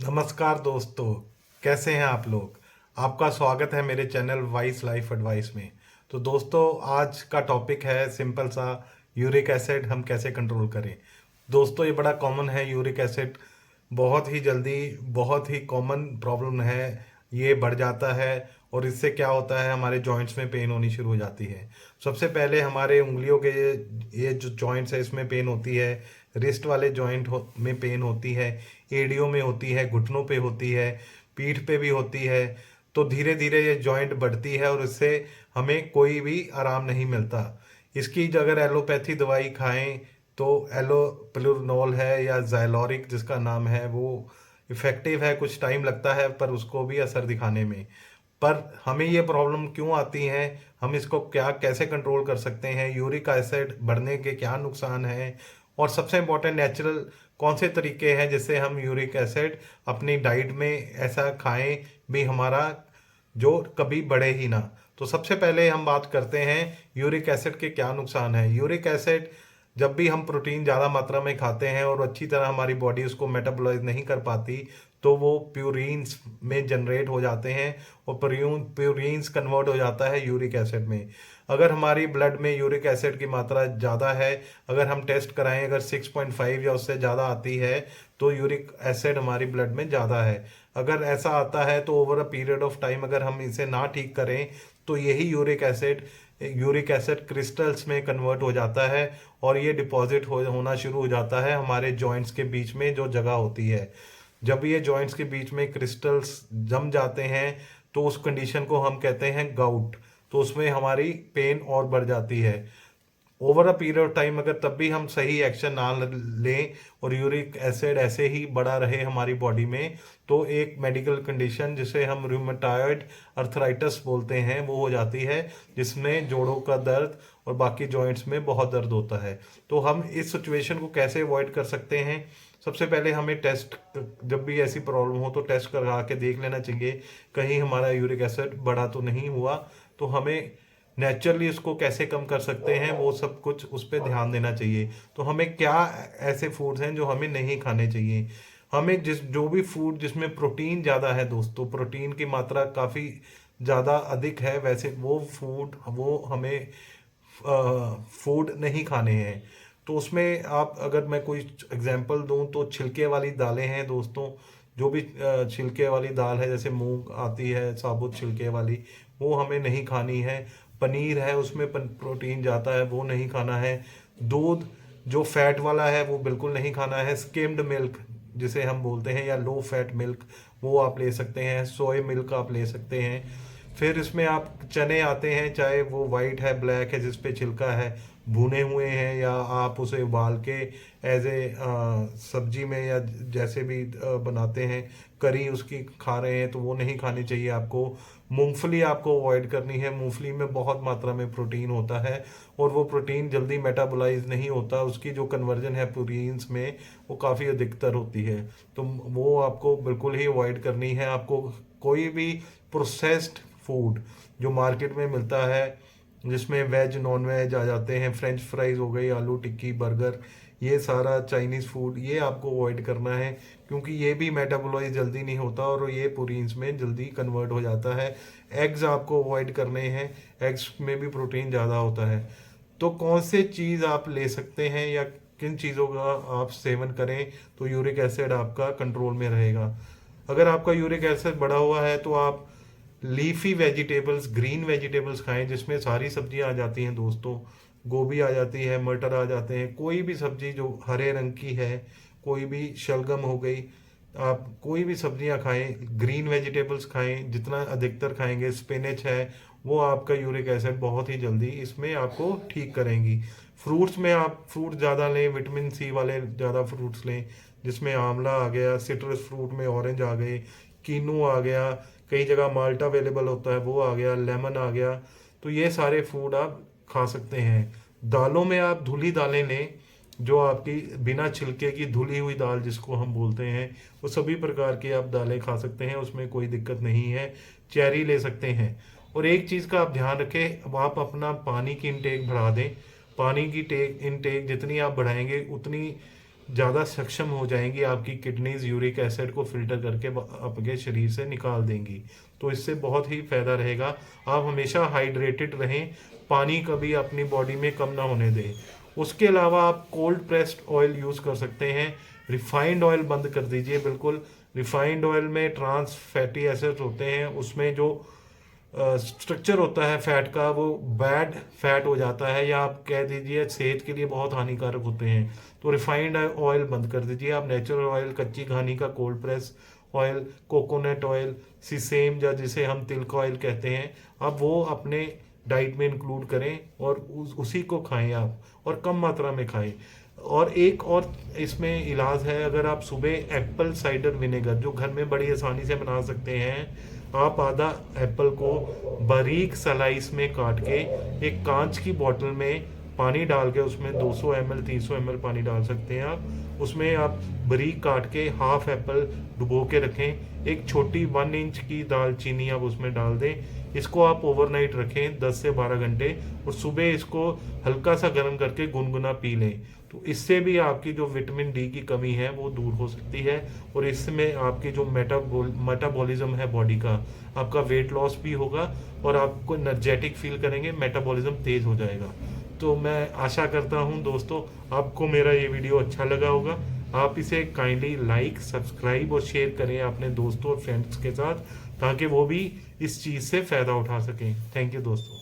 नमस्कार दोस्तों, कैसे हैं आप लोग। आपका स्वागत है मेरे चैनल वाइस लाइफ एडवाइस में। तो दोस्तों, आज का टॉपिक है सिंपल सा, यूरिक एसिड हम कैसे कंट्रोल करें। दोस्तों, ये बड़ा कॉमन है यूरिक एसिड, बहुत ही जल्दी, बहुत ही कॉमन प्रॉब्लम है। ये बढ़ जाता है और इससे क्या होता है, हमारे जॉइंट्स में पेन होनी शुरू हो जाती है। सबसे पहले हमारे उंगलियों के ये जो जॉइंट्स है इसमें पेन होती है। रिस्ट वाले में पेन होती है, एड़ियों में होती है, घुटनों पे होती है, पीठ पे भी होती है। तो धीरे धीरे ये जॉइंट बढ़ती है और इससे हमें कोई भी आराम नहीं मिलता। इसकी अगर एलोपैथी दवाई खाएं तो एलोप्लुरनोल है या ज़ाइलोरिक जिसका नाम है, वो इफ़ेक्टिव है। कुछ टाइम लगता है पर उसको भी असर दिखाने में। पर हमें ये प्रॉब्लम क्यों आती है, हम इसको क्या कैसे कंट्रोल कर सकते हैं, यूरिक एसिड बढ़ने के क्या नुकसान हैं, और सबसे इम्पोर्टेंट नेचुरल कौन से तरीके हैं जिससे हम यूरिक एसिड अपनी डाइट में ऐसा खाएं भी हमारा जो कभी बढ़े ही ना। तो सबसे पहले हम बात करते हैं यूरिक एसिड के क्या नुकसान है। यूरिक एसिड जब भी हम प्रोटीन ज़्यादा मात्रा में खाते हैं और अच्छी तरह हमारी बॉडी उसको मेटाबोलाइज नहीं कर पाती, तो वो प्यूरिन्स में जनरेट हो जाते हैं और प्यूरिन्स कन्वर्ट हो जाता है यूरिक एसिड में। अगर हमारी ब्लड में यूरिक एसिड की मात्रा ज़्यादा है, अगर हम टेस्ट कराएं, अगर 6.5 या उससे ज़्यादा आती है तो यूरिक एसिड हमारी ब्लड में ज़्यादा है। अगर ऐसा आता है तो over a period of time अगर हम इसे ना ठीक करें तो यही यूरिक एसिड क्रिस्टल्स में कन्वर्ट हो जाता है और ये डिपॉजिट होना शुरू हो जाता है हमारे जॉइंट्स के बीच में जो जगह होती है। जब ये जॉइंट्स के बीच में क्रिस्टल्स जम जाते हैं तो उस कंडीशन को हम कहते हैं गाउट। तो उसमें हमारी पेन और बढ़ जाती है over a period of time. अगर तब भी हम सही एक्शन ना लें और यूरिक एसिड ऐसे ही बढ़ा रहे हमारी बॉडी में, तो एक मेडिकल कंडीशन जिसे हम रूमेटॉयड अर्थराइटिस बोलते हैं वो हो जाती है, जिसमें जोड़ों का दर्द और बाकी जॉइंट्स में बहुत दर्द होता है। तो हम इस सिचुएशन को कैसे अवॉइड कर सकते हैं। सबसे पहले हमें टेस्ट, जब भी ऐसी प्रॉब्लम हो तो टेस्ट करा के देख लेना चाहिए कहीं हमारा यूरिक एसिड बढ़ा तो नहीं हुआ। तो हमें नेचुरली उसको कैसे कम कर सकते हैं वो सब कुछ उस पर ध्यान देना चाहिए। तो हमें क्या ऐसे फूड्स हैं जो हमें नहीं खाने चाहिए। हमें जो भी फूड जिसमें प्रोटीन ज़्यादा है, दोस्तों प्रोटीन की मात्रा काफ़ी ज़्यादा अधिक है, वैसे वो हमें फूड नहीं खाने हैं। तो उसमें आप, अगर मैं कोई एग्जांपल दूं तो छिलके वाली दालें हैं दोस्तों। जो भी छिलके वाली दाल है, जैसे मूंग आती है साबुत छिलके वाली, वो हमें नहीं खानी है। पनीर है उसमें प्रोटीन जाता है, वो नहीं खाना है। दूध जो फैट वाला है वो बिल्कुल नहीं खाना है। स्किम्ड मिल्क जिसे हम बोलते हैं या लो फैट मिल्क, वो आप ले सकते हैं। सोया मिल्क आप ले सकते हैं। फिर इसमें आप चने आते हैं, चाहे वो वाइट है ब्लैक है जिस पे छिलका है, भुने हुए हैं या आप उसे उबाल के एज ए सब्जी में या जैसे भी बनाते हैं, करी उसकी खा रहे हैं, तो वो नहीं खानी चाहिए आपको। मूंगफली आपको अवॉइड करनी है। मूंगफली में बहुत मात्रा में प्रोटीन होता है और वो प्रोटीन जल्दी मेटाबोलाइज नहीं होता, उसकी जो कन्वर्जन है प्रोटीन्स में वो काफ़ी अधिकतर होती है। तो वो आपको बिल्कुल ही अवॉइड करनी है। आपको कोई भी प्रोसेस्ड फूड जो मार्केट में मिलता है, जिसमें वेज नॉन वेज आ जाते हैं, फ्रेंच फ्राइज हो गई, आलू टिक्की, बर्गर, ये सारा चाइनीज़ फूड, ये आपको अवॉइड करना है क्योंकि ये भी मेटाबोलाइज जल्दी नहीं होता और ये प्रोटीन्स में जल्दी कन्वर्ट हो जाता है। एग्स आपको अवॉइड करने हैं, एग्स में भी प्रोटीन ज़्यादा होता है। तो कौन से चीज़ आप ले सकते हैं या किन चीज़ों का आप सेवन करें तो यूरिक एसिड आपका कंट्रोल में रहेगा। अगर आपका यूरिक एसिड बढ़ा हुआ है तो आप लीफी वेजिटेबल्स, ग्रीन वेजिटेबल्स खाएं जिसमें सारी सब्जियां आ जाती हैं दोस्तों। गोभी आ जाती है, मटर आ जाते हैं, कोई भी सब्जी जो हरे रंग की है, कोई भी शलगम हो गई, आप कोई भी सब्जियां खाएं, ग्रीन वेजिटेबल्स खाएं, जितना अधिकतर खाएंगे। स्पिनच है, वो आपका यूरिक एसिड बहुत ही जल्दी इसमें आपको ठीक करेंगी। फ्रूट्स में आप फ्रूट ज़्यादा लें, विटामिन सी वाले ज़्यादा फ्रूट्स लें, जिसमें आंवला आ गया, सिट्रस फ्रूट में ऑरेंज आ गए, कीनू आ गया, कई जगह माल्टा अवेलेबल होता है वो आ गया, लेमन आ गया। तो ये सारे फूड आप खा सकते हैं। दालों में आप धुली दालें लें, जो आपकी बिना छिलके की धुली हुई दाल जिसको हम बोलते हैं, वो सभी प्रकार की आप दालें खा सकते हैं, उसमें कोई दिक्कत नहीं है। चेरी ले सकते हैं। और एक चीज़ का आप ध्यान रखें, अब आप अपना पानी की इनटेक बढ़ा दें। पानी की इनटेक जितनी आप बढ़ाएंगे उतनी ज़्यादा सक्षम हो जाएंगी, आपकी किडनीज यूरिक एसिड को फिल्टर करके आपके शरीर से निकाल देंगी। तो इससे बहुत ही फ़ायदा रहेगा। आप हमेशा हाइड्रेटेड रहें, पानी कभी अपनी बॉडी में कम ना होने दें। उसके अलावा आप कोल्ड प्रेस्ड ऑयल यूज़ कर सकते हैं। रिफाइंड ऑयल बंद कर दीजिए बिल्कुल। रिफाइंड ऑयल में ट्रांस फैटी एसिड्स होते हैं, उसमें जो स्ट्रक्चर होता है फैट का वो बैड फैट हो जाता है, या आप कह दीजिए सेहत के लिए बहुत हानिकारक होते हैं। तो रिफाइंड ऑयल बंद कर दीजिए। आप नेचुरल ऑयल, कच्ची घानी का cold press oil, coconut oil, sesame या जिसे हम तिल का ऑयल कहते हैं, आप वो अपने डाइट में इंक्लूड करें और उसी को खाएं आप, और कम मात्रा में खाएं। और एक और इसमें इलाज है, अगर आप सुबह एप्पल साइडर विनेगर जो घर में बड़ी आसानी से बना सकते हैं, आप आधा एप्पल को बारीक स्लाइस में काट के एक कांच की बोतल में पानी डाल के, उसमें 200 ml 300 ml पानी डाल सकते हैं आप, उसमें आप बारीक काट के हाफ एप्पल डुबो के रखें, एक छोटी 1 इंच की दालचीनी आप उसमें डाल दें। इसको आप ओवरनाइट रखें 10 से 12 घंटे, और सुबह इसको हल्का सा गर्म करके गुनगुना पी लें। तो इससे भी आपकी जो विटामिन डी की कमी है वो दूर हो सकती है, और इसमें आपकी जो मेटाबॉलिज्म है बॉडी का, आपका वेट लॉस भी होगा और आपको एनर्जेटिक फील करेंगे, मेटाबॉलिज्म तेज हो जाएगा। तो मैं आशा करता हूँ दोस्तों आपको मेरा ये वीडियो अच्छा लगा होगा। आप इसे काइंडली लाइक, सब्सक्राइब और शेयर करें अपने दोस्तों और फ्रेंड्स के साथ, ताकि वो भी इस चीज़ से फ़ायदा उठा सकें। थैंक यू दोस्तों।